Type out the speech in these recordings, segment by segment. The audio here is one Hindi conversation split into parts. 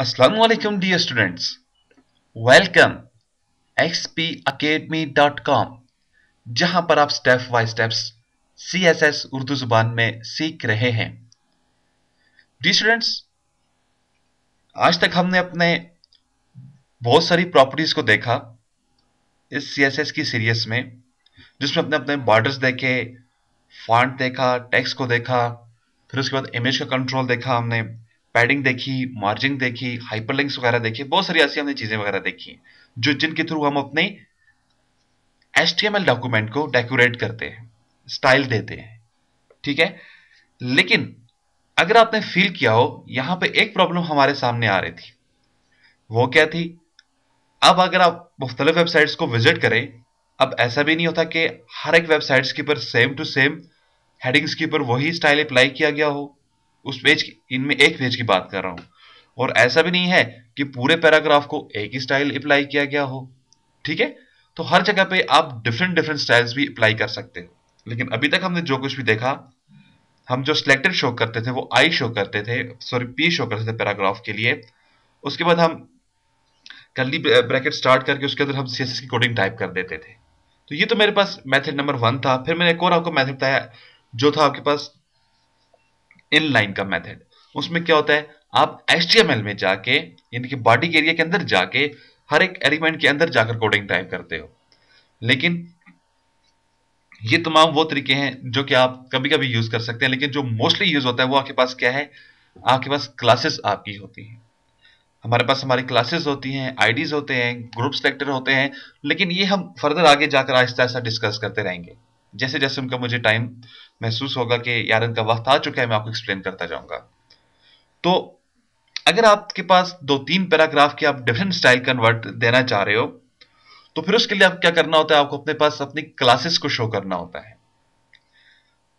Assalamualaikum dear students. Welcome xpacademy.com जहां पर आप step by steps CSS Urdu जुबान में सीख रहे हैं। डियर स्टूडेंट्स, आज तक हमने अपने बहुत सारी प्रॉपर्टीज को देखा इस CSS की सीरीज में, जिसमें अपने अपने बॉर्डर्स देखे, फॉन्ट देखा, टेक्स्ट को देखा, फिर उसके बाद इमेज का कंट्रोल देखा, हमने पैडिंग देखी, मार्जिन देखी, हाइपरलिंक्स वगैरह देखी, बहुत सारी ऐसी हमने चीजें वगैरह देखी जो जिनके थ्रू हम अपने HTML डॉक्यूमेंट को डेकोरेट करते हैं, स्टाइल देते हैं। ठीक है, लेकिन अगर आपने फील किया हो, यहां पे एक प्रॉब्लम हमारे सामने आ रही थी। वो क्या थी? अब अगर आप मुख्तलिफ वेबसाइट्स को विजिट करें, अब ऐसा भी नहीं होता कि हर एक वेबसाइट्स के ऊपर सेम टू सेम हेडिंग्स के ऊपर वही स्टाइल अप्लाई किया गया हो। उस पेज की, इनमें एक पेज की बात कर रहा हूं, और ऐसा भी नहीं है कि पूरे पैराग्राफ को एक ही स्टाइल अप्लाई किया गया हो। ठीक है, तो हर जगह पे आप डिफरेंट डिफरेंट स्टाइल्स भी अप्लाई कर सकते हो। लेकिन अभी तक हमने जो कुछ भी देखा, हम जो सिलेक्टेड शो करते थे वो आई शो करते थे, सॉरी पी शो करते थे पैराग्राफ के लिए। उसके बाद हम कर्ली ब्रैकेट स्टार्ट करके उसके अंदर हम सीएसएस की कोडिंग टाइप कर देते थे। तो ये तो मेरे पास मेथड नंबर 1 था। फिर मैंने एक और आपको मेथड बताया जो था आपके पास इनलाइन का मेथड। उसमें क्या होता है, आप HTML में जाके, यानी कि बॉडी के एरिया के अंदर जाके हर एक एलिमेंट के अंदर जाकर कोडिंग टाइप करते हो। लेकिन ये तमाम वो तरीके हैं जो कि आप कभी कभी यूज कर सकते हैं, लेकिन जो मोस्टली यूज होता है वो आपके पास क्या है, आपके पास क्लासेस आपकी होती हैं। हमारे पास हमारी क्लासेस होती हैं, आईडीज होते हैं, ग्रुप सेलेक्टर होते हैं। लेकिन ये हम फर्दर आगे जाकर आहिस्ता आहिस्ता डिस्कस करते रहेंगे, जैसे जैसे उनका मुझे टाइम महसूस होगा कि यार इनका वक्त आ चुका है, मैं आपको एक्सप्लेन करता जाऊंगा। तो अगर आपके पास 2-3 पैराग्राफ के आप डिफरेंट स्टाइल कन्वर्ट देना चाह रहे हो, तो फिर उसके लिए आप क्या करना होता है, आपको अपने पास अपनी क्लासेस को शो करना होता है।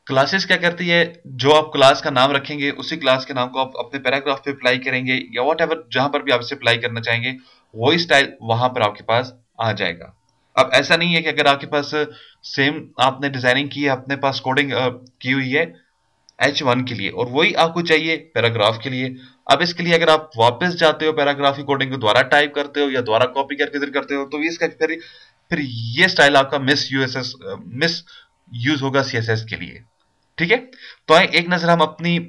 क्लासेस क्या करती है, जो आप क्लास का नाम रखेंगे उसी क्लास के नाम को आप अपने पैराग्राफ पे अप्लाई करेंगे, या वॉट एवर जहां पर भी आप इसे अप्लाई करना चाहेंगे वही स्टाइल वहां पर आपके पास आ जाएगा। अब ऐसा नहीं है कि अगर आपके पास सेम आपने डिजाइनिंग की है, अपने पास कोडिंग की हुई है H1 के लिए, और वही आपको चाहिए पैराग्राफ के लिए। अब इसके लिए अगर आप वापस जाते हो, पैराग्राफ की कोडिंग को दोबारा टाइप करते हो या दोबारा कॉपी करके इधर करते हो, तो इसका फिर ये स्टाइल आपका मिस यूज होगा CSS के लिए। ठीक है, तो आए एक नजर हम अपनी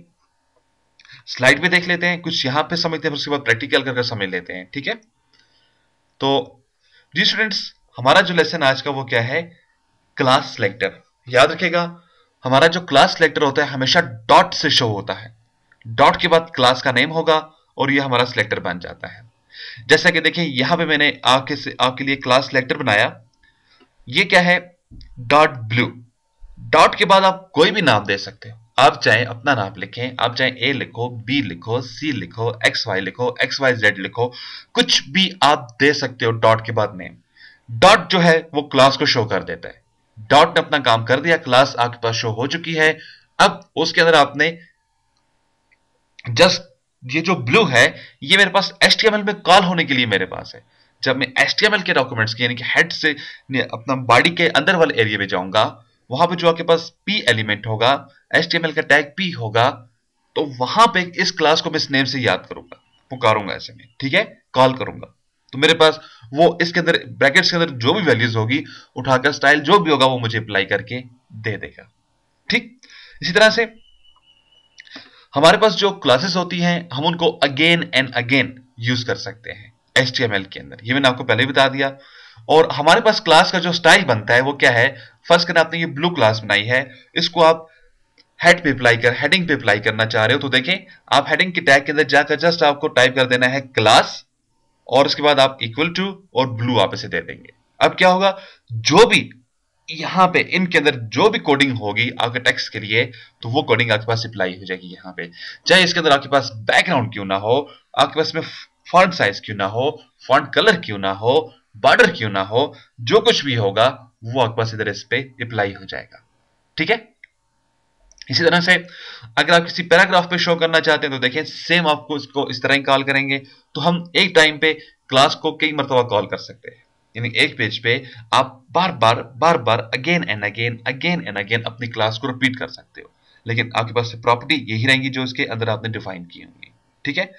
स्लाइड पे देख लेते हैं, कुछ यहां पे समझते हैं, उसके बाद प्रैक्टिकल करके समझ लेते हैं। ठीक है, तो जी स्टूडेंट्स, हमारा जो लेसन आज का वो क्या है, क्लास सिलेक्टर। याद रखेगा, हमारा जो क्लास सिलेक्टर होता है हमेशा डॉट से शो होता है। डॉट के बाद क्लास का नेम होगा और ये हमारा सिलेक्टर बन जाता है। जैसा कि देखें यहां पे मैंने आपके लिए क्लास सिलेक्टर बनाया। ये क्या है, डॉट ब्लू। डॉट के बाद आप कोई भी नाम दे सकते हो। आप चाहे अपना नाम लिखें, आप चाहे ए लिखो, बी लिखो, सी लिखो, एक्स वाई लिखो, एक्स वाई जेड लिखो, कुछ भी आप दे सकते हो डॉट के बाद नेम। डॉट जो है वो क्लास को शो कर देता है। डॉट ने अपना काम कर दिया, क्लास आपके पास शो हो चुकी है। अब उसके अंदर आपने जस्ट, ये जो ब्लू है ये मेरे पास HTML में कॉल होने के लिए मेरे पास है। जब मैं HTML के डॉक्यूमेंट्स की, यानी कि हेड से अपना बॉडी के अंदर वाले एरिया में जाऊंगा, वहां पे जो आपके पास P एलिमेंट होगा, HTML का टैग P होगा, तो वहां पे इस क्लास को मैं इस नेम से याद करूंगा, पुकारूंगा ऐसे में। ठीक है, कॉल करूंगा, तो मेरे पास वो इसके अंदर ब्रैकेट्स के अंदर जो भी वैल्यूज होगी उठाकर स्टाइल जो भी होगा वो मुझे अप्लाई करके दे देगा। ठीक, इसी तरह से हमारे पास जो क्लासेस होती हैं हम उनको अगेन एंड अगेन यूज कर सकते हैं HTML के अंदर, ये मैंने आपको पहले बता दिया। और हमारे पास क्लास का जो स्टाइल बनता है वो क्या है, फर्स्ट करना आपने ये ब्लू क्लास बनाई है, इसको आप हेड पे अप्लाई कर, हेडिंग पे अप्लाई करना चाह रहे हो, तो देखें आप हेडिंग के टैग के अंदर जाकर जस्ट आपको टाइप कर देना है क्लास, और उसके बाद आप इक्वल टू और ब्लू आप इसे दे देंगे। अब क्या होगा, जो भी यहां पे इनके अंदर जो भी कोडिंग होगी आपके टेक्स्ट के लिए, तो वो कोडिंग आपके पास अप्लाई हो जाएगी यहां पे। चाहे इसके अंदर आपके पास बैकग्राउंड क्यों ना हो, आपके पास में फॉन्ट साइज क्यों ना हो, फॉन्ट कलर क्यों ना हो, बॉर्डर क्यों ना हो, जो कुछ भी होगा वो आपके पास इधर इस पे अप्लाई हो जाएगा। ठीक है, इसी तरह से अगर आप किसी पैराग्राफ पे शो करना चाहते हैं तो देखिए सेम आपको इसको इस तरह ही कॉल करेंगे। तो हम एक टाइम पे क्लास को कई मरतबा कॉल कर सकते हैं, यानी एक पेज पे आप बार बार अगेन एंड अगेन अपनी क्लास को रिपीट कर सकते हो। लेकिन आपके पास प्रॉपर्टी यही रहेंगी जो इसके अंदर आपने डिफाइन की होंगी। ठीक है,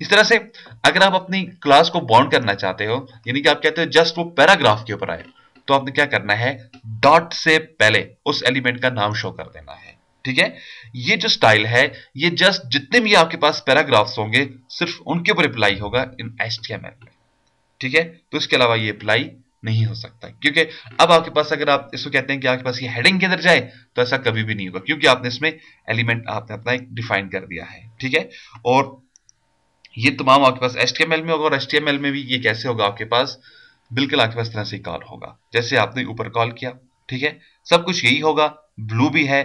इस तरह से अगर आप अपनी क्लास को बाउंड करना चाहते हो, यानी कि आप कहते हो जस्ट वो पैराग्राफ के ऊपर आए, तो आपने क्या करना है, डॉट से पहले उस एलिमेंट का नाम शो कर देना है। ठीक है, ये जो स्टाइल है, ये जस्ट जितने भी आपके पास पैराग्राफ्स होंगे सिर्फ उनके ऊपर अप्लाई होगा इन HTML में। ठीक है, तो इसके अलावा ये अप्लाई नहीं हो सकता, क्योंकि अब आपके पास अगर आप इसको कहते हैं कि आपके पास ये हेडिंग के अंदर जाए, तो ऐसा कभी भी नहीं होगा, क्योंकि आपने इसमें एलिमेंट आपने अपना एक डिफाइन कर दिया है। ठीक है, और ये तमाम आपके पास HTML में होगा, और HTML में भी ये कैसे होगा आपके पास, बिल्कुल आपके पास तरह से कॉल होगा जैसे आपने ऊपर कॉल किया। ठीक है, सब कुछ यही होगा, ब्लू भी है,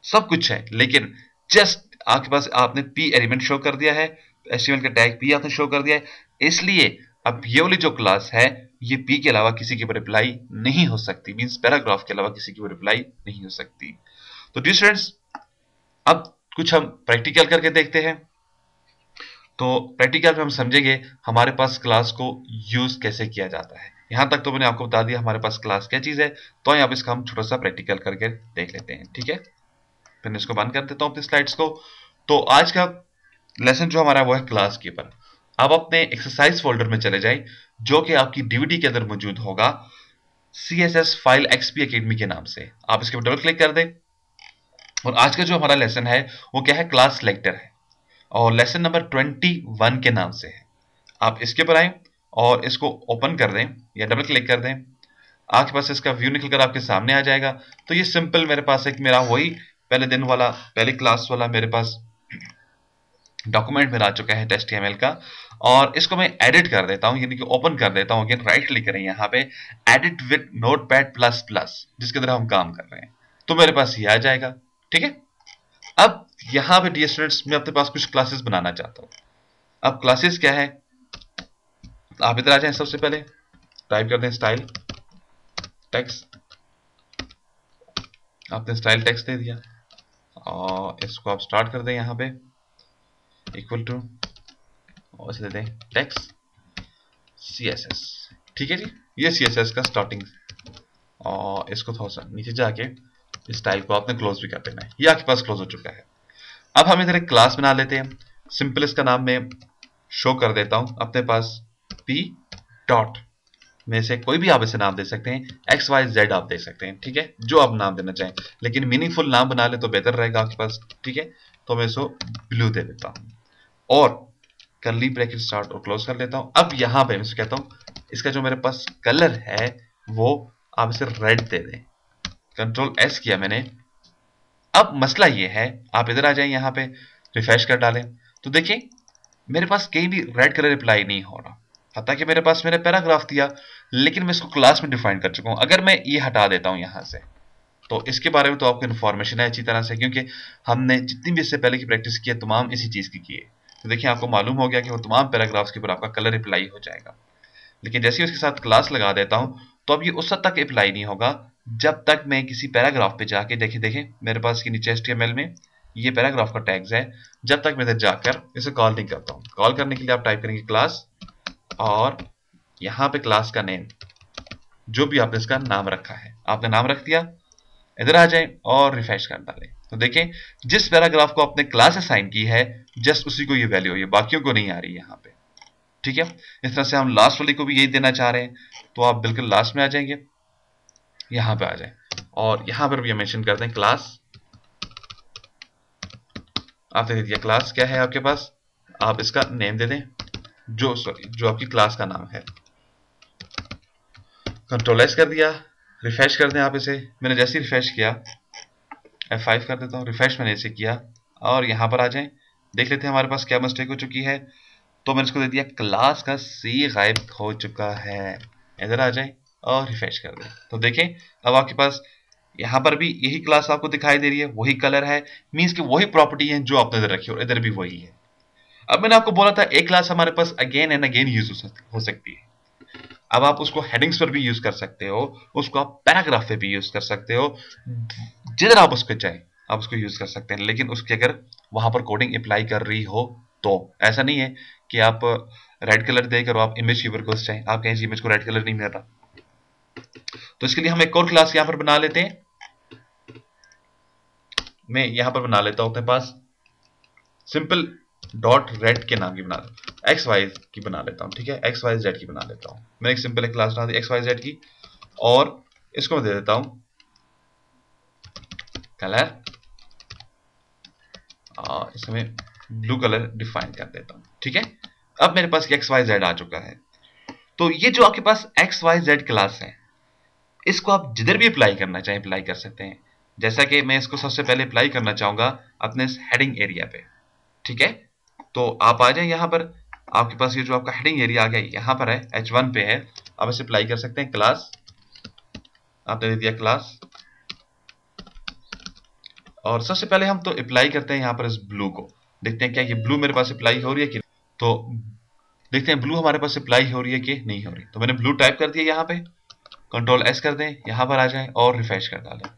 सब कुछ है, लेकिन जस्ट आपके पास आपने पी एलिमेंट शो कर दिया है, HTML का टैग पी आपने शो कर दिया है, इसलिए अब ये वाली जो क्लास है ये पी के अलावा किसी के ऊपर अप्लाई नहीं हो सकती, मींस पैराग्राफ के अलावा किसी के ऊपर अप्लाई नहीं हो सकती। तो डियर स्टूडेंट्स, अब कुछ हम प्रैक्टिकल करके देखते हैं। तो प्रैक्टिकल में हम समझेंगे हमारे पास क्लास को यूज कैसे किया जाता है। यहां तक तो मैंने आपको बता दिया हमारे पास क्लास क्या चीज है, तो यहाँ पे इसका हम छोटा सा प्रैक्टिकल करके देख लेते हैं। ठीक है, फिर इसको बंद कर देता हूं अपनी स्लाइड्स को। तो आज का लेसन जो हमारा वो है क्लास के ऊपर। आप अपने एक्सरसाइज फोल्डर में चले जाएं, जो कि आपकी डीवीडी के अंदर मौजूद होगा CSS फाइल XP Academy के नाम से। आप इसके ऊपर डबल क्लिक कर दें, और आज का जो हमारा लेसन है वो क्या है, क्लास सिलेक्टर है, और लेसन नंबर 21 के नाम से है। आप इसके ऊपर आए और इसको ओपन कर दें या डबल क्लिक कर दें, आपके पास इसका व्यू निकल कर आपके सामने आ जाएगा। तो ये सिंपल मेरे पास एक मेरा वही पहले दिन वाला पहली क्लास वाला मेरे पास डॉक्यूमेंट मेरा आ चुका है HTML का, और इसको मैं एडिट कर देता हूं, यानी कि ओपन कर देता हूं। अगेन राइट क्लिक करें यहाँ पे, edit with notepad plus plus, जिसके अंदर हम काम कर रहे हैं, तो मेरे पास ये आ जाएगा। ठीक है, अब यहाँ पे डियर स्टूडेंट्स मैं अपने पास कुछ क्लासेस बनाना चाहता हूँ। अब क्लासेस क्या है, आप इधर आ जाएं, सबसे पहले टाइप कर दें स्टाइल टेक्स्ट, आपने स्टाइल टेक्स्ट दे दिया, और इसको आप स्टार्ट कर दें यहाँ पे इक्वल टू, और इसे दे दें टेक्स्ट CSS। ठीक है जी, ये CSS का स्टार्टिंग, और इसको थोड़ा सा नीचे जाके इस टाइप को आपने क्लोज भी कर देना है। ये आपके पास क्लोज हो चुका है। अब हम इधर एक क्लास बना लेते हैं, सिंपल इसका नाम मैं शो कर देता हूं अपने पास, P डॉट में से कोई भी आप इसे नाम दे सकते हैं, XYZ आप दे सकते हैं। ठीक है, जो आप नाम देना चाहें, लेकिन मीनिंगफुल नाम बना ले तो बेहतर रहेगा आपके पास। ठीक है, तो मैं इसको ब्लू दे देता हूं, और कर्ली ब्रैकेट स्टार्ट और क्लोज कर लेता हूं। अब यहां पे मैं इसे कहता हूं, इसका जो मेरे पास कलर है वो आप इसे रेड दे दें, कंट्रोल S किया मैंने। अब मसला ये है, आप इधर आ जाएं, यहाँ पे रिफ्रेश कर डालें, तो देखिए मेरे पास कहीं भी रेड कलर अप्लाई नहीं हो रहा, हालांकि मेरे पास मेरे पैराग्राफ दिया, लेकिन मैं इसको क्लास में डिफाइन कर चुका हूं। अगर मैं ये हटा देता हूं यहां से, तो इसके बारे में तो आपको इन्फॉर्मेशन है अच्छी तरह से, क्योंकि हमने जितनी भी इससे पहले की प्रैक्टिस की है तमाम इसी चीज की है। तो देखिए आपको मालूम हो गया कि वो तमाम पैराग्राफ्स के ऊपर आपका कलर अप्लाई हो जाएगा। लेकिन जैसे ही उसके साथ क्लास लगा देता हूं, तो अब ये उस हद तक अप्लाई नहीं होगा जब तक मैं किसी पैराग्राफ पे जाके, देखिए देखिए मेरे पास के नीचे HTML में ये पैराग्राफ का टैग्स है, जब तक मैं इधर जाकर इसे कॉल नहीं करता हूं। कॉल करने के लिए आप टाइप करेंगे क्लास, और यहां पे क्लास का नेम, जो भी आपने इसका नाम रखा है, आपने नाम रख दिया, इधर आ जाए और रिफ्रेश कर डालें, तो देखें जिस पैराग्राफ को आपने क्लास असाइन की है जस्ट उसी को ये वैल्यू है, बाकियों को नहीं आ रही यहाँ पे। ठीक है, इस तरह से हम लास्ट वाली को भी यही देना चाह रहे हैं, तो आप बिल्कुल लास्ट में आ जाएंगे, यहां पे आ जाए, और यहां पर भी मेंशन कर दें क्लास। आपने दे दिया क्लास, क्या है आपके पास, आप इसका नेम दे दें, जो आपकी क्लास का नाम है। कंट्रोल S कर दिया, रिफ्रेश कर दें आप इसे। मैंने जैसे ही रिफ्रेश किया, F5 कर देता हूँ, रिफ्रेश मैंने इसे किया, और यहां पर आ जाएं, देख लेते हैं हमारे पास क्या मिस्टेक हो चुकी है। तो मैंने इसको दे दिया क्लास का C गायब हो चुका है। इधर आ जाए और रिफ्रेश कर दें, तो देखें अब आपके पास यहां पर भी यही क्लास आपको दिखाई दे रही है, वही कलर है, मींस कि वही प्रॉपर्टी है जो आपने इधर रखी, और इधर भी वही है। अब मैंने आपको बोला था एक क्लास हमारे पास अगेन एंड अगेन यूज हो सकती है। अब आप उसको हेडिंग्स पर भी यूज कर सकते हो, उसको आप पैराग्राफ पे भी यूज कर सकते हो, जिधर आप उसको चाहें आप उसको यूज कर सकते हैं, लेकिन उसकी अगर वहां पर कोडिंग अप्लाई कर रही हो तो। ऐसा नहीं है कि आप रेड कलर देकर आप इमेज के ऊपर घुस जाएं, आप कहें इमेज को रेड कलर नहीं मिल रहा। तो इसके लिए हम एक और क्लास यहां पर बना लेते हैं, मैं यहां पर बना लेता हूं अपने पास सिंपल डॉट रेड के नाम की बना एक्स वाई की बना लेता हूँ, ठीक है, एक्स वाई जेड की बना लेता हूँ। मैंने एक सिंपल एक क्लास बना दी एक्स वाई जेड की, और इसको मैं दे देता हूँ कलर, और इसमें ब्लू कलर डिफाइन कर देता हूँ, ठीक है। अब मेरे पास एक्स वाई जेड आ चुका है। तो ये जो आपके पास एक्स वाई जेड क्लास है, इसको आप जिधर भी अप्लाई करना चाहें अप्लाई कर सकते हैं। जैसा कि मैं इसको सबसे पहले अप्लाई करना चाहूंगा अपने इस हेडिंग एरिया पे, ठीक है। तो आप आ जाए यहाँ पर, आपके पास ये जो आपका हेडिंग एरिया आ गया यहाँ पर है, H1 पे है, आप इसे अप्लाई कर सकते हैं। क्लास आपने दे दिया क्लास, और सबसे पहले हम तो अप्लाई करते हैं यहाँ पर इस ब्लू को, देखते हैं क्या ये ब्लू मेरे पास अप्लाई हो रही है कि नहीं। तो देखते हैं ब्लू हमारे पास अप्लाई हो रही है कि नहीं हो रही। तो मैंने ब्लू टाइप कर दिया यहाँ पे, कंट्रोल एस कर दें, यहाँ पर आ जाए और रिफ्रेश कर डालें।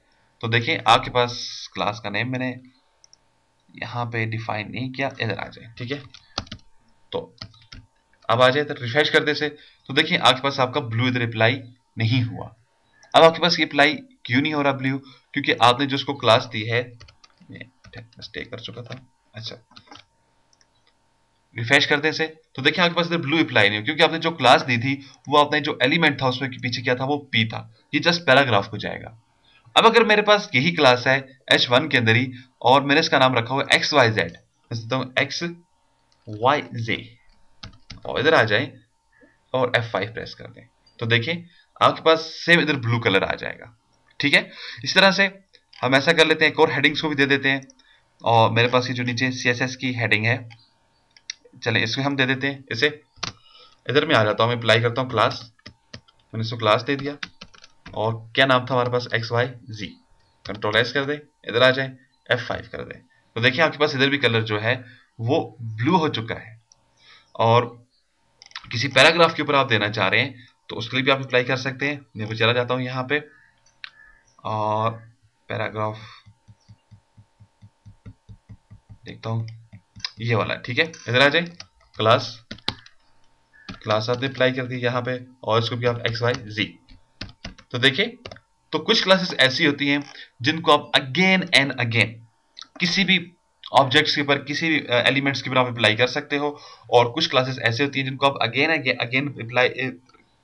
तो देखें आपके पास क्लास का नेम मैंने यहाँ पे डिफाइन नहीं किया, इधर आ जाए, ठीक है। तो अब आ जाए इधर, रिफ्रेश कर दे से, तो देखिए आपके पास आपका ब्लू इधर अप्लाई नहीं हुआ। अब आपके पास ये अप्लाई क्यों नहीं हो रहा ब्लू, क्योंकि आपने जो उसको क्लास दी है, मिस्टेक कर चुका था, अच्छा रिफ्रेश कर दे से, तो देखिए आपके पास इधर ब्लू अप्लाई नहीं हो, क्योंकि आपने जो क्लास दी थी वो आपने जो एलिमेंट था उसमें पीछे क्या था, वो पी था, ये जस्ट पैराग्राफ को जाएगा। अब अगर मेरे पास यही क्लास है H1 के अंदर ही, और मैंने इसका नाम रखा हुआ X Y Z, X Y J, और इधर आ जाए और F5 प्रेस कर दें, तो देखिए आपके पास सेम इधर ब्लू कलर आ जाएगा, ठीक है। इस तरह से हम ऐसा कर लेते हैं, एक और हेडिंग्स को भी दे देते हैं, और मेरे पास ये जो नीचे CSS की हेडिंग है, चलें इसको हम दे देते हैं, इसे इधर में आ जाता हूँ, मैं अप्लाई करता हूँ क्लास, मैंने इसको क्लास दे दिया, और क्या नाम था हमारे पास एक्स वाई जी, कंट्रोल एस कर दे, इधर आ जाए F5 कर दे, तो देखिए आपके पास इधर भी कलर जो है वो ब्लू हो चुका है। और किसी पैराग्राफ के ऊपर आप देना चाह रहे हैं तो उसके लिए भी आप अप्लाई कर सकते हैं। मैं चला जाता हूं यहाँ पे, और पैराग्राफ देखता हूं, ये वाला, ठीक है, इधर आ जाए, क्लास क्लास आपने अप्लाई कर दी यहाँ पे, और इसको भी आप एक्स वाई जी। तो देखिए, तो कुछ क्लासेस ऐसी होती हैं जिनको आप अगेन एंड अगेन किसी भी ऑब्जेक्ट्स के ऊपर, किसी भी एलिमेंट्स के ऊपर आप अप्लाई कर सकते हो, और कुछ क्लासेस ऐसे होती हैं जिनको आप अगेन अगेन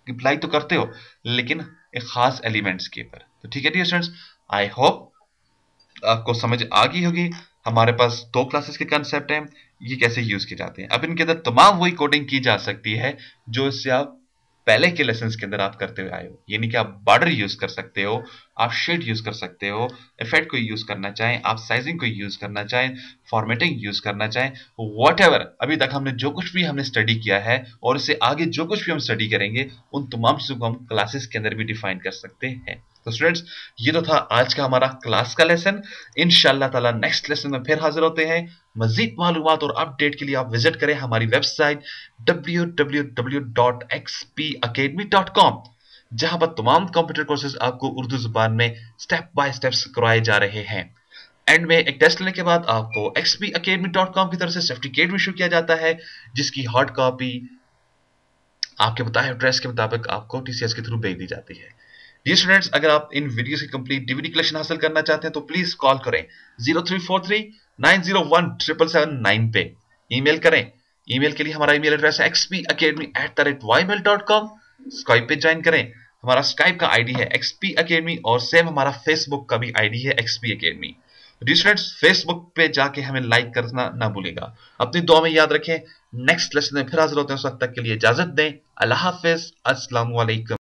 अप्लाई तो करते हो, लेकिन एक खास एलिमेंट्स के ऊपर। तो ठीक है डियर स्टूडेंट्स, आई होप आपको समझ आ गई होगी। हमारे पास दो क्लासेस के कंसेप्ट हैं, ये कैसे यूज किए जाते हैं। अब इनके अंदर तमाम वही कोडिंग की जा सकती है जो इससे आप पहले के लेसन्स के अंदर आप करते हुए आए हो, यानी कि आप बॉर्डर यूज कर सकते हो, आप शेड यूज कर सकते हो, इफेक्ट को यूज करना चाहें, आप साइजिंग को यूज करना चाहें, फॉर्मेटिंग यूज करना चाहें, व्हाटएवर अभी तक हमने जो कुछ भी हमने स्टडी किया है, और इससे आगे जो कुछ भी हम स्टडी करेंगे, उन तमाम चीजों को हम क्लासेस के अंदर भी डिफाइन कर सकते हैं। तो स्टूडेंट्स, ये तो था आज का हमारा क्लास का लेसन। इंशाअल्लाह ताला नेक्स्ट लेसन में फिर हाजिर होते हैं। मजीद मालूमात और अपडेट के लिए आप विजिट करें हमारी वेबसाइट www.xpacademy.com, जहां पर तमाम कंप्यूटर कोर्सेज आपको उर्दू जुबान में स्टेप बाय स्टेप करवाए जा रहे हैं। एंड में एक टेस्ट लेने के बाद आपको xpacademy.com की तरफ से सर्टिफिकेट इशू किया जाता है, जिसकी हार्ड कॉपी आपके बताए एड्रेस के मुताबिक आपको TCS के थ्रू भेज दी जाती है। डियर स्टूडेंट्स, अगर आप इन वीडियोस की कंप्लीट डीवीडी कलेक्शन हासिल करना चाहते हैं तो प्लीज कॉल करें 0343901779 पे, ईमेल करें। ईमेल के लिए हमारा ईमेल एड्रेस है xpacademy@ymail.com। स्काइप पे ज्वाइन करें, हमारा स्काइप का आईडी है XP Academy, और सेम हमारा फेसबुक का भी आईडी है XP Academy। Dear students, Facebook पे जाके हमें लाइक करना ना भूलेगा। अपनी दुआ में याद रखें। नेक्स्ट लेसन में फिर हाजिर होते हैं, उस वक्त तक के लिए इजाजत दें। अल्लाह हाफिज, अस्सलाम वालेकुम।